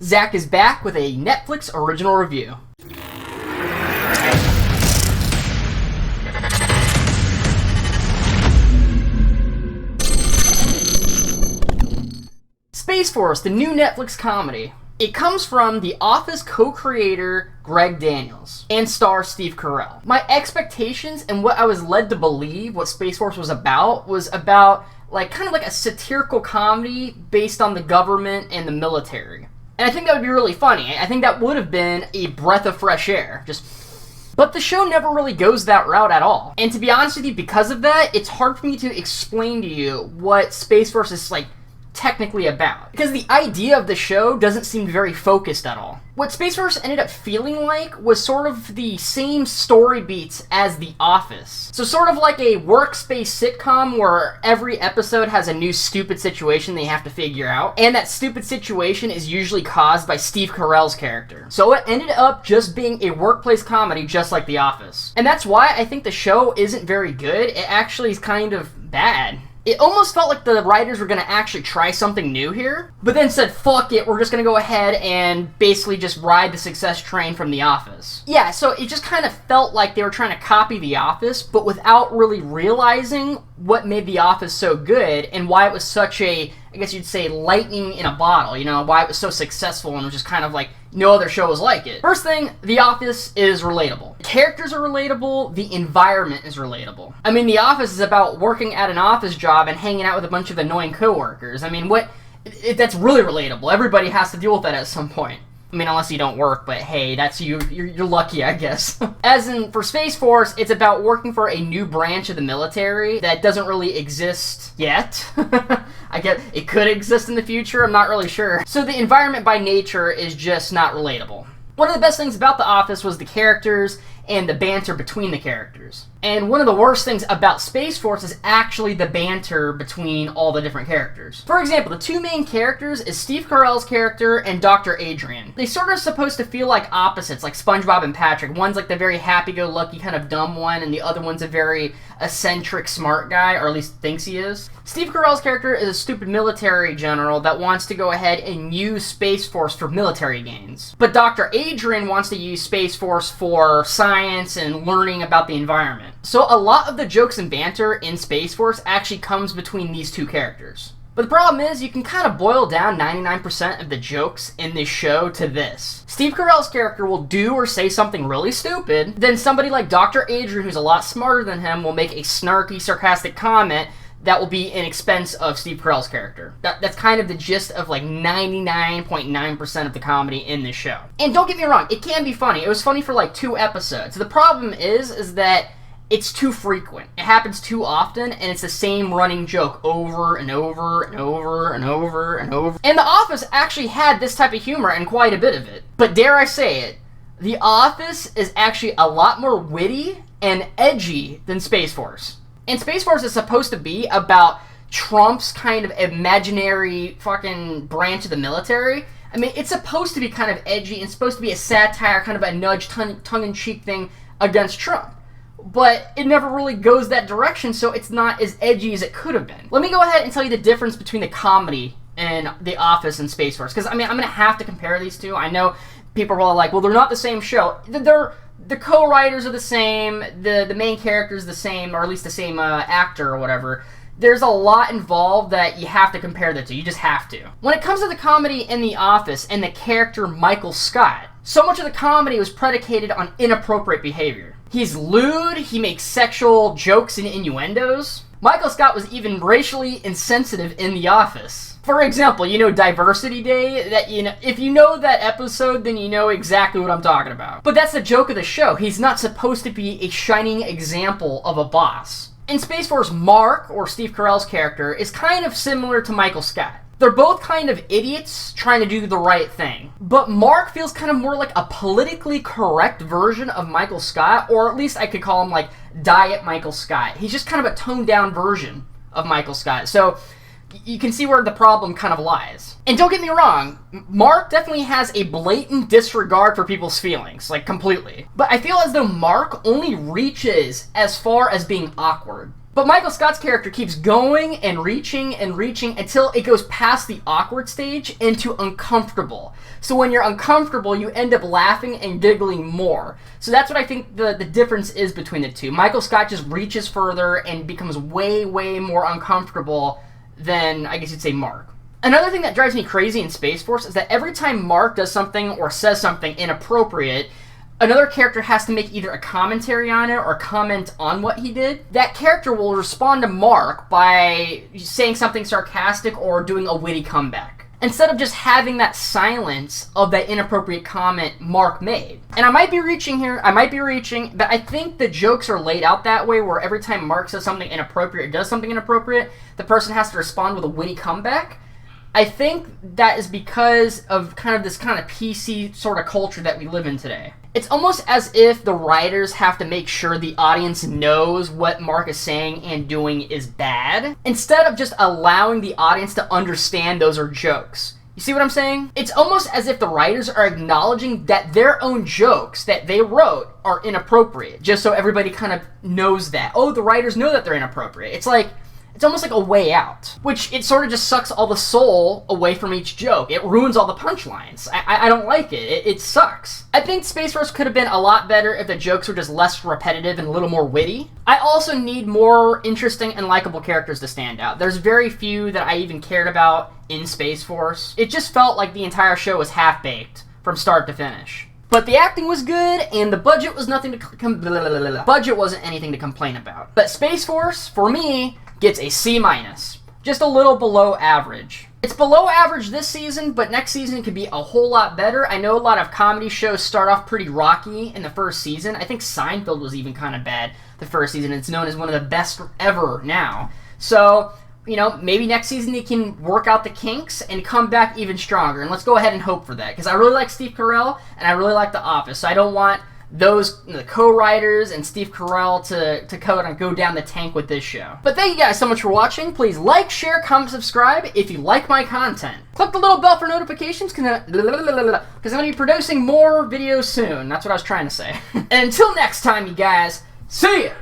Zach is back with a Netflix original review. Space Force, the new Netflix comedy. It comes from The Office co-creator Greg Daniels and star Steve Carell. My expectations and what I was led to believe what Space Force was about kind of like a satirical comedy based on the government and the military. And I think that would be really funny. I think that would have been a breath of fresh air. But the show never really goes that route at all. And to be honest with you, because of that, it's hard for me to explain to you what Space Force is technically about. Because the idea of the show doesn't seem very focused at all. What Space Force ended up feeling like was sort of the same story beats as The Office. So sort of like a workspace sitcom where every episode has a new stupid situation they have to figure out, and that stupid situation is usually caused by Steve Carell's character. So it ended up just being a workplace comedy just like The Office. And that's why I think the show isn't very good. It actually is kind of bad. It almost felt like the writers were going to actually try something new here, but then said, fuck it, we're just going to go ahead and basically just ride the success train from The Office. Yeah, so it just kind of felt like they were trying to copy The Office, but without really realizing what made The Office so good and why it was such a, I guess you'd say, lightning in a bottle, why it was so successful and it was just kind of like no other show was like it. First thing, The Office is relatable. The characters are relatable, the environment is relatable. I mean, The Office is about working at an office job and hanging out with a bunch of annoying coworkers. I mean, that's really relatable. Everybody has to deal with that at some point. I mean, unless you don't work, but hey, that's you. You're lucky, I guess. As in, for Space Force, it's about working for a new branch of the military that doesn't really exist yet. I guess it could exist in the future, I'm not really sure. So the environment by nature is just not relatable. One of the best things about The Office was the characters and the banter between the characters. And one of the worst things about Space Force is actually the banter between all the different characters. For example, the two main characters is Steve Carell's character and Dr. Adrian. They sort of supposed to feel like opposites, like SpongeBob and Patrick. One's like the very happy-go-lucky kind of dumb one, and the other one's a very eccentric smart guy, or at least thinks he is. Steve Carell's character is a stupid military general that wants to go ahead and use Space Force for military gains. But Dr. Adrian wants to use Space Force for science and learning about the environment. So a lot of the jokes and banter in Space Force actually comes between these two characters. But the problem is, you can kind of boil down 99% of the jokes in this show to this. Steve Carell's character will do or say something really stupid, then somebody like Dr. Adrian, who's a lot smarter than him, will make a snarky, sarcastic comment that will be in expense of Steve Carell's character. That's kind of the gist of 99.9% of the comedy in this show. And don't get me wrong, it can be funny. It was funny for 2 episodes. The problem is that it's too frequent. It happens too often, and it's the same running joke over and over and over and over and over. And The Office actually had this type of humor and quite a bit of it. But dare I say it, The Office is actually a lot more witty and edgy than Space Force. And Space Force is supposed to be about Trump's kind of imaginary fucking branch of the military. I mean, it's supposed to be kind of edgy and supposed to be a satire, kind of a nudge, tongue-in-cheek thing against Trump. But it never really goes that direction, so it's not as edgy as it could have been. Let me go ahead and tell you the difference between the comedy and The Office and Space Force. Because, I mean, I'm going to have to compare these two. I know people are like, well, they're not the same show. The co-writers are the same, the main character is the same, or at least the same actor or whatever. There's a lot involved that you have to compare the two. You just have to. When it comes to the comedy in The Office and the character Michael Scott, so much of the comedy was predicated on inappropriate behavior. He's lewd, he makes sexual jokes and innuendos. Michael Scott was even racially insensitive in The Office. For example, Diversity Day, if you know that episode, then you know exactly what I'm talking about. But that's the joke of the show. He's not supposed to be a shining example of a boss. In Space Force, Mark, or Steve Carell's character, is kind of similar to Michael Scott. They're both kind of idiots trying to do the right thing. But Mark feels kind of more like a politically correct version of Michael Scott, or at least I could call him Diet Michael Scott. He's just kind of a toned down version of Michael Scott. So you can see where the problem kind of lies. And don't get me wrong, Mark definitely has a blatant disregard for people's feelings, completely. But I feel as though Mark only reaches as far as being awkward. But Michael Scott's character keeps going and reaching until it goes past the awkward stage into uncomfortable. So when you're uncomfortable, you end up laughing and giggling more. So that's what I think the difference is between the two. Michael Scott just reaches further and becomes way, way more uncomfortable than, I guess you'd say, Mark. Another thing that drives me crazy in Space Force is that every time Mark does something or says something inappropriate, another character has to make either a commentary on it or comment on what he did. That character will respond to Mark by saying something sarcastic or doing a witty comeback, instead of just having that silence of that inappropriate comment Mark made. And I might be reaching here, but I think the jokes are laid out that way, where every time Mark says something inappropriate or does something inappropriate, the person has to respond with a witty comeback. I think that is because of this kind of PC sort of culture that we live in today. It's almost as if the writers have to make sure the audience knows what Mark is saying and doing is bad, instead of just allowing the audience to understand those are jokes. You see what I'm saying? It's almost as if the writers are acknowledging that their own jokes that they wrote are inappropriate, just so everybody kind of knows that. Oh, the writers know that they're inappropriate. It's almost like a way out, which it sort of just sucks all the soul away from each joke. It ruins all the punchlines. I don't like it. It sucks. I think Space Force could have been a lot better if the jokes were just less repetitive and a little more witty. I also need more interesting and likable characters to stand out. There's very few that I even cared about in Space Force. It just felt like the entire show was half-baked from start to finish. But the acting was good, and the budget was budget wasn't anything to complain about. But Space Force, for me, gets a C-, just a little below average. It's below average this season, but next season could be a whole lot better. I know a lot of comedy shows start off pretty rocky in the first season. I think Seinfeld was even kind of bad the first season. It's known as one of the best ever now. So, maybe next season they can work out the kinks and come back even stronger. And let's go ahead and hope for that, because I really like Steve Carell, and I really like The Office. So I don't want the co-writers and Steve Carell to go down the tank with this show. But thank you guys so much for watching. Please like, share, comment, subscribe if you like my content. Click the little bell for notifications, because I'm going to be producing more videos soon. That's what I was trying to say. And until next time, you guys, see ya!